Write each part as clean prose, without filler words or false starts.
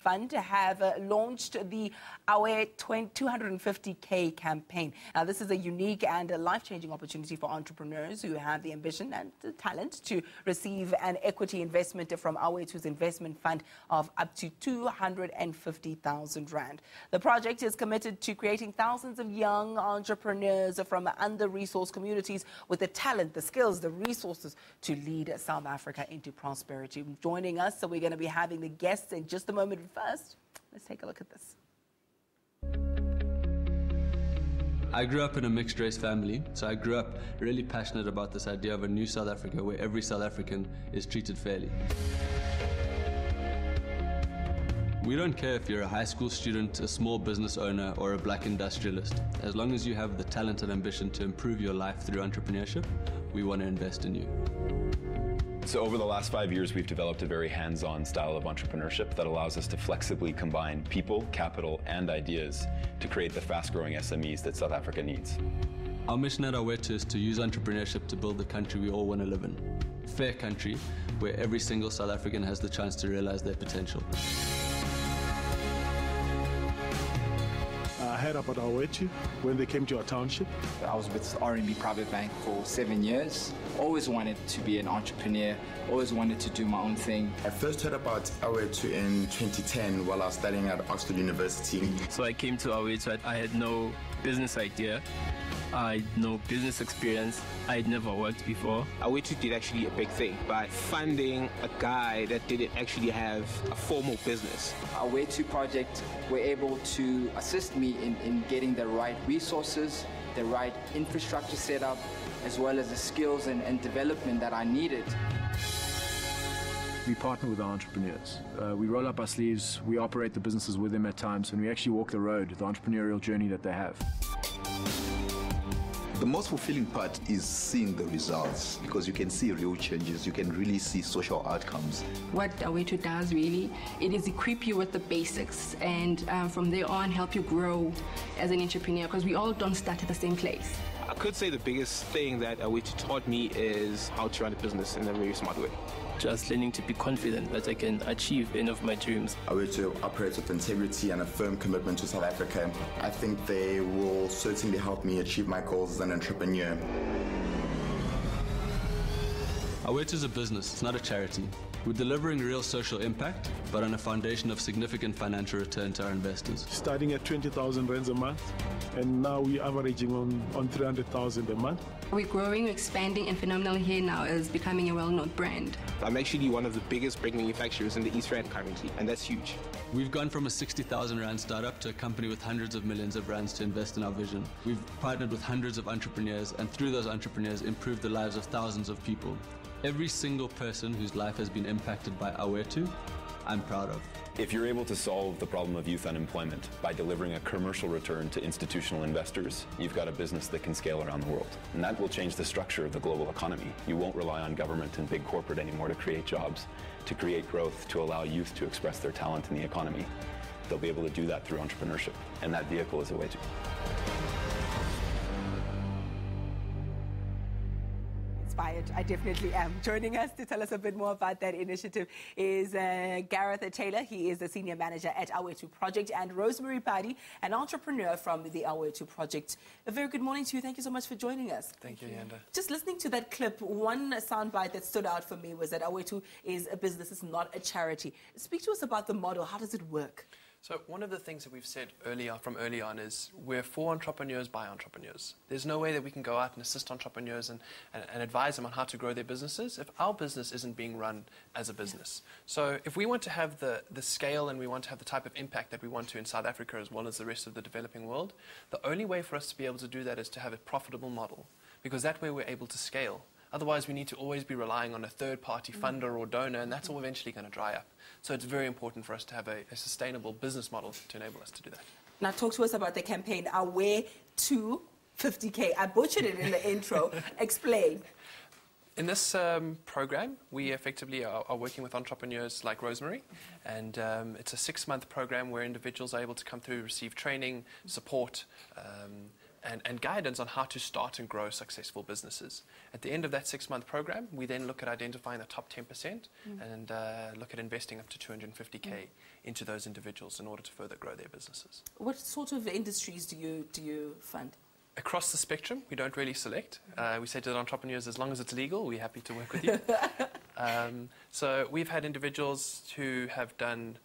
Fund have launched the Awethu 250K campaign. Now, this is a unique and a life-changing opportunity for entrepreneurs who have the ambition and the talent to receive an equity investment from Awethu's investment fund of up to 250,000 rand. The project is committed to creating thousands of young entrepreneurs from under-resourced communities with the talent, the skills, the resources to lead South Africa into prosperity. Joining us, so we're going to be having the guests in just a moment. First, let's take a look at this. I grew up in a mixed-race family, so I grew up really passionate about this idea of a new South Africa where every South African is treated fairly. We don't care if you're a high school student, a small business owner, or a black industrialist. As long as you have the talent and ambition to improve your life through entrepreneurship, we want to invest in you. So over the last 5 years, we've developed a very hands-on style of entrepreneurship that allows us to flexibly combine people, capital, and ideas to create the fast-growing SMEs that South Africa needs. Our mission at Awethu is to use entrepreneurship to build the country we all want to live in. A fair country where every single South African has the chance to realize their potential. I heard about Awethu when they came to our township. I was with R&B Private Bank for 7 years. Always wanted to be an entrepreneur, always wanted to do my own thing. I first heard about Awethu in 2010 while I was studying at Oxford University. So I came to Awethu, I had no business idea. I had no business experience. I had never worked before. Awethu did actually a big thing by funding a guy that didn't actually have a formal business. Awethu Project were able to assist me in getting the right resources, the right infrastructure set up, as well as the skills and development that I needed. We partner with our entrepreneurs. We roll up our sleeves, we operate the businesses with them at times, and we actually walk the road, the entrepreneurial journey that they have. The most fulfilling part is seeing the results, because you can see real changes, you can really see social outcomes. What Awethu does really, it is equip you with the basics and from there on help you grow as an entrepreneur, because we all don't start at the same place. I could say the biggest thing that Awethu taught me is how to run a business in a very smart way. Just learning to be confident that I can achieve any of my dreams. Awethu operates with integrity and a firm commitment to South Africa. I think they will certainly help me achieve my goals as an entrepreneur. Awethu is a business, it's not a charity. We're delivering real social impact, but on a foundation of significant financial return to our investors. Starting at 20,000 rands a month, and now we're averaging on 300,000 a month. We're growing, expanding, and Phenomenal Hair now is becoming a well-known brand. I'm actually one of the biggest brake manufacturers in the East Rand currently, and that's huge. We've gone from a 60,000 rand startup to a company with hundreds of millions of rands to invest in our vision. We've partnered with hundreds of entrepreneurs, and through those entrepreneurs, improved the lives of thousands of people. Every single person whose life has been impacted by Awethu, I'm proud of. If you're able to solve the problem of youth unemployment by delivering a commercial return to institutional investors, you've got a business that can scale around the world. And that will change the structure of the global economy. You won't rely on government and big corporate anymore to create jobs, to create growth, to allow youth to express their talent in the economy. They'll be able to do that through entrepreneurship, and that vehicle is Awethu. I definitely am. Joining us to tell us a bit more about that initiative is Gareth Taylor. He is the Senior Manager at Awethu Project, and Rosemary, Padi, an entrepreneur from the Awethu Project. A very good morning to you. Thank you so much for joining us. Thank you, Yanda. Just listening to that clip, one soundbite that stood out for me was that Awethu is a business, it's not a charity. Speak to us about the model. How does it work? So one of the things that we've said early on is we're for entrepreneurs by entrepreneurs. There's no way that we can go out and assist entrepreneurs and advise them on how to grow their businesses if our business isn't being run as a business. So if we want to have the scale and we want to have the type of impact that we want to in South Africa as well as the rest of the developing world, the only way for us to be able to do that is to have a profitable model, because that way we're able to scale. Otherwise, we need to always be relying on a third-party funder or donor, and that's all eventually going to dry up. So it's very important for us to have a sustainable business model to enable us to do that. Now, talk to us about the campaign, Awethu 50K. I butchered it in the intro. Explain. In this program, we effectively are working with entrepreneurs like Rosemary, and it's a 6-month program where individuals are able to come through, receive training, support, and guidance on how to start and grow successful businesses. At the end of that 6-month program, we then look at identifying the top 10% and look at investing up to 250K into those individuals in order to further grow their businesses. What sort of industries do you fund? Across the spectrum, we don't really select. We say to the entrepreneurs, as long as it's legal, we're happy to work with you. So we've had individuals who have done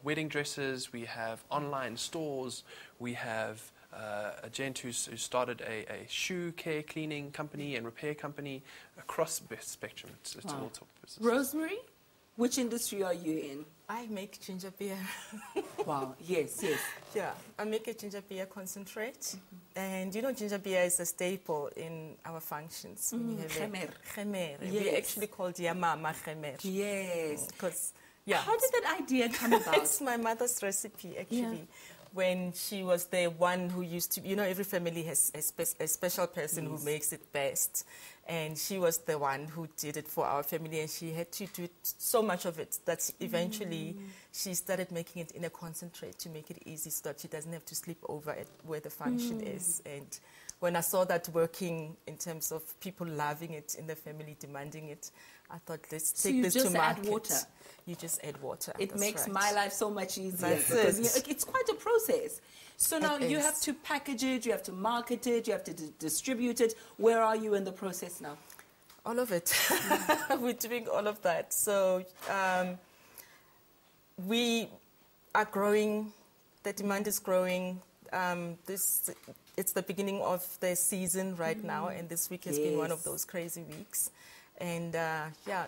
wedding dresses, we have online stores, we have a gent who started a shoe care cleaning company and repair company. Across the spectrum. It's all top business. Rosemary, which industry are you in? I make ginger beer. Wow, yes. Yeah, I make a ginger beer concentrate. And you know, ginger beer is a staple in our functions. Khemer. Yes. We actually call it Yamama Khemer. Yes. Because, yeah. How did that idea come about? It's my mother's recipe, actually. Yeah. When she was the one who used to, you know, every family has a special person who makes it best. And she was the one who did it for our family, and she had to do so much of it that eventually she started making it in a concentrate to make it easy so that she doesn't have to sleep over at where the function is. And when I saw that working in terms of people loving it in the family, demanding it, I thought, let's take this to market. Add water. You just add water. It makes my life so much easier. That's because it. It's quite a process. So now you have to package it, you have to market it, you have to distribute it. Where are you in the process now? All of it. We're doing all of that. So we are growing. The demand is growing. It's the beginning of the season right now, and this week has been one of those crazy weeks. And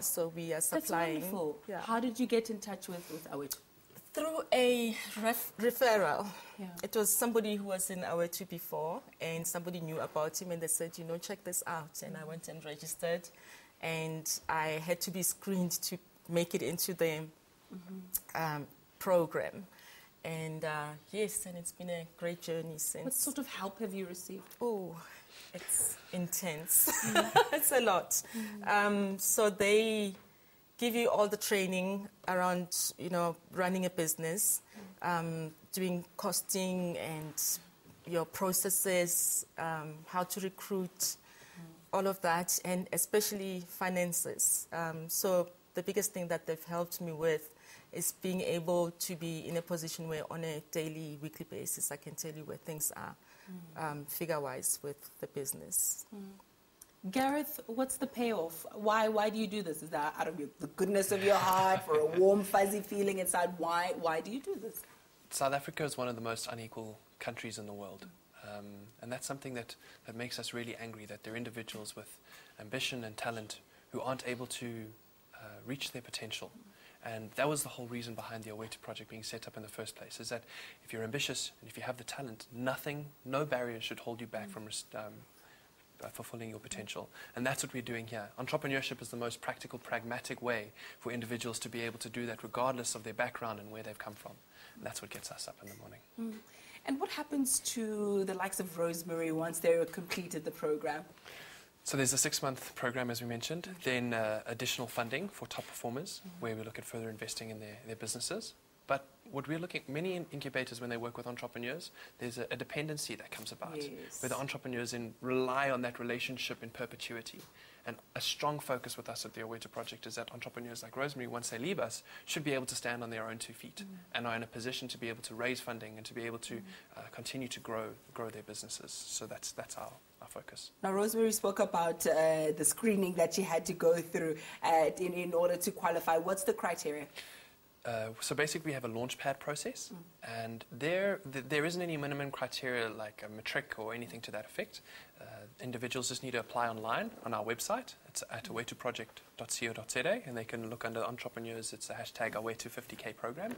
so we are supplying. That's wonderful. Yeah. How did you get in touch with Awethu? Through a referral. Yeah. It was somebody who was in Awethu before, and somebody knew about him, and they said, check this out. And I went and registered, and I had to be screened to make it into the program. And yes, and it's been a great journey since. What sort of help have you received? Oh, it's intense. It's a lot. So they give you all the training around, running a business, doing costing and your processes, how to recruit, all of that, and especially finances. So the biggest thing that they've helped me with is being able to be in a position where on a daily, weekly basis, I can tell you where things are figure-wise with the business. Gareth, what's the payoff? Why do you do this? Is that out of the goodness of your heart, for a warm, fuzzy feeling inside? Why do you do this? South Africa is one of the most unequal countries in the world. And that's something that makes us really angry, that there are individuals with ambition and talent who aren't able to reach their potential. And that was the whole reason behind the Awethu Project being set up in the first place, is that if you're ambitious and if you have the talent, no barrier should hold you back from fulfilling your potential. And that's what we're doing here. Entrepreneurship is the most practical, pragmatic way for individuals to be able to do that regardless of their background and where they've come from. And that's what gets us up in the morning. And what happens to the likes of Rosemary once they've completed the program? So there's a 6-month program, as we mentioned, then additional funding for top performers, where we look at further investing in their businesses. But what we're looking at, many incubators, when they work with entrepreneurs, there's a dependency that comes about, where the entrepreneurs rely on that relationship in perpetuity. And a strong focus with us at the Awethu Project is that entrepreneurs like Rosemary, once they leave us, should be able to stand on their own 2 feet and are in a position to be able to raise funding and to be able to continue to grow their businesses. So that's our focus. Now, Rosemary spoke about the screening that she had to go through in order to qualify. What's the criteria? So basically we have a launchpad process, and there isn't any minimum criteria like a matric or anything to that effect. Individuals just need to apply online on our website. It's at awethuproject.co.za, and they can look under entrepreneurs. It's the hashtag Awethu50K program.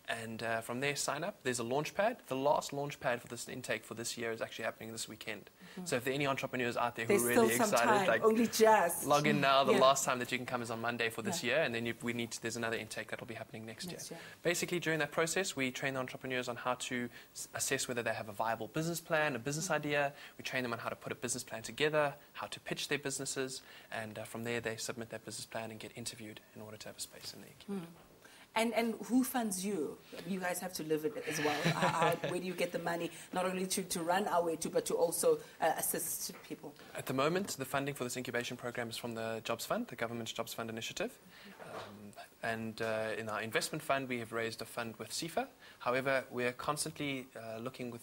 And from there, sign up. There's a launchpad. The last launchpad for this intake for this year is actually happening this weekend. So if there are any entrepreneurs out there who are really excited, only just log in now. The last time that you can come is on Monday for this year, and then there's another intake that will be happening next year. Basically, during that process, we train the entrepreneurs on how to assess whether they have a viable business plan, a business idea. We train them on how to put a business plan together, how to pitch their businesses, and from there they submit their business plan and get interviewed in order to have a space in the incubator. And who funds you? You guys have to live it as well. Where do you get the money, not only to run Awethu, but to also assist people? At the moment, the funding for this incubation program is from the Jobs Fund, the government's Jobs Fund initiative. And in our investment fund, we have raised a fund with CIFA. However, we're constantly looking with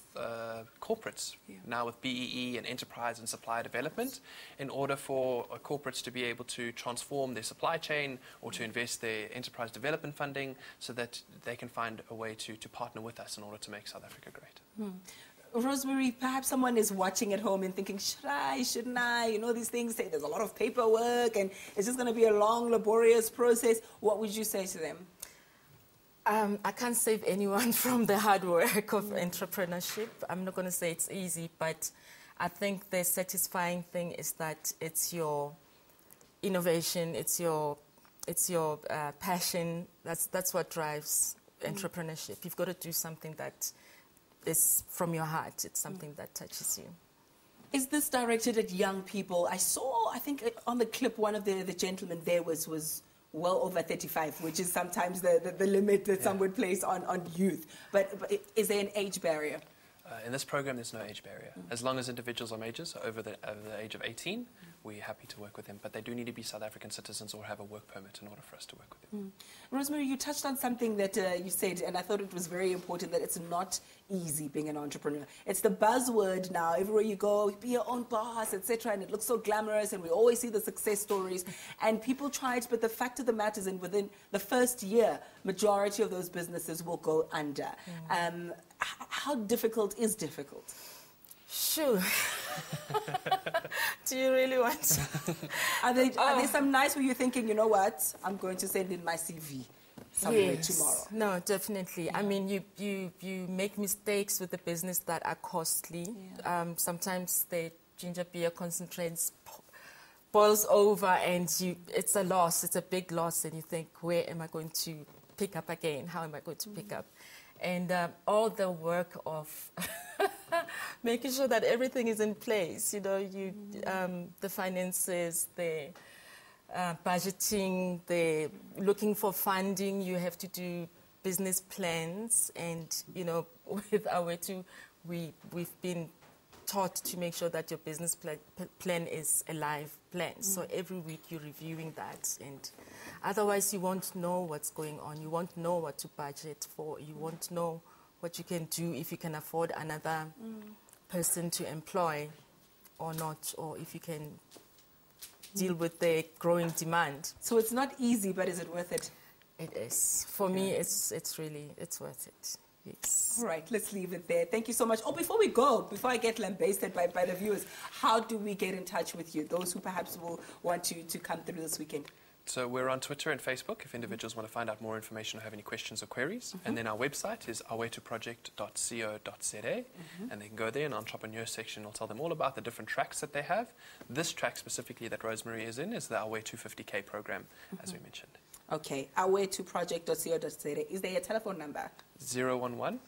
corporates, now with BEE and enterprise and supplier development, in order for corporates to be able to transform their supply chain or to invest their enterprise development funding so that they can find a way to partner with us in order to make South Africa great. Rosemary, perhaps someone is watching at home and thinking, should I, shouldn't I? You know, these things say there's a lot of paperwork and it's just going to be a long, laborious process. What would you say to them? I can't save anyone from the hard work of entrepreneurship. I'm not going to say it's easy, but I think the satisfying thing is that it's your innovation, it's your passion. That's what drives entrepreneurship. You've got to do something that is from your heart. It's something that touches you. Is this directed at young people? I saw, I think on the clip, one of the gentlemen there was well over 35, which is sometimes the limit that some would place on youth. But is there an age barrier? In this program, there's no age barrier. As long as individuals are majors, so over the age of 18, we're happy to work with them. But they do need to be South African citizens or have a work permit in order for us to work with them. Rosemary, you touched on something that you said, and I thought it was very important, that it's not easy being an entrepreneur. It's the buzzword now. Everywhere you go, be your own boss, etc. And it looks so glamorous, and we always see the success stories. And people try it, but the fact of the matter is, within the first year, majority of those businesses will go under. How difficult is difficult? Sure. Do you really want to? Are there some nights where you're thinking, you know what, I'm going to send in my CV somewhere tomorrow? No, definitely. I mean, you make mistakes with the business that are costly. Sometimes the ginger beer concentrates boils over and it's a loss. It's a big loss, and you think, where am I going to pick up again? How am I going to pick up? And all the work of making sure that everything is in place, you know, the finances, the budgeting, the looking for funding, you have to do business plans. And, you know, with Awethu, we've been taught to make sure that your business plan is a live plan. So every week you're reviewing that, and otherwise you won't know what's going on. You won't know what to budget for. You won't know what you can do, if you can afford another person to employ or not, or if you can deal with the growing demand. So it's not easy, but is it worth it? It is. For me, it's worth it. Yes. All right, let's leave it there. Thank you so much. Oh, before we go, before I get lambasted by the viewers, how do we get in touch with you, those who perhaps will want to come through this weekend? So we're on Twitter and Facebook if individuals want to find out more information or have any questions or queries. And then our website is awethuproject.co.za. And they can go there, and entrepreneur section will tell them all about the different tracks that they have. This track specifically that Rosemary is in is the Awethu 50K program, as we mentioned. Okay, awethuproject.co.za. Is there a telephone number? 011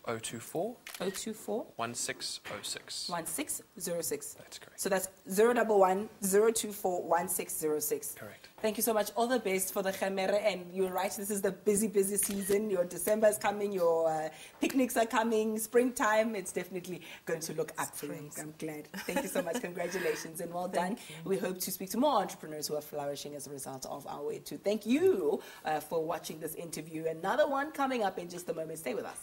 024 024 1606. 1606. That's correct. So that's 011 024 1606. Correct. Thank you so much. All the best for the Khamere. And you're right, this is the busy season. Your December is coming, your picnics are coming, springtime. It's definitely going to look up for you. I'm glad. Thank you so much. Congratulations and well done. We hope to speak to more entrepreneurs who are flourishing as a result of Awethu. Thank you for watching this interview. Another one coming up in just a moment. Stay with us.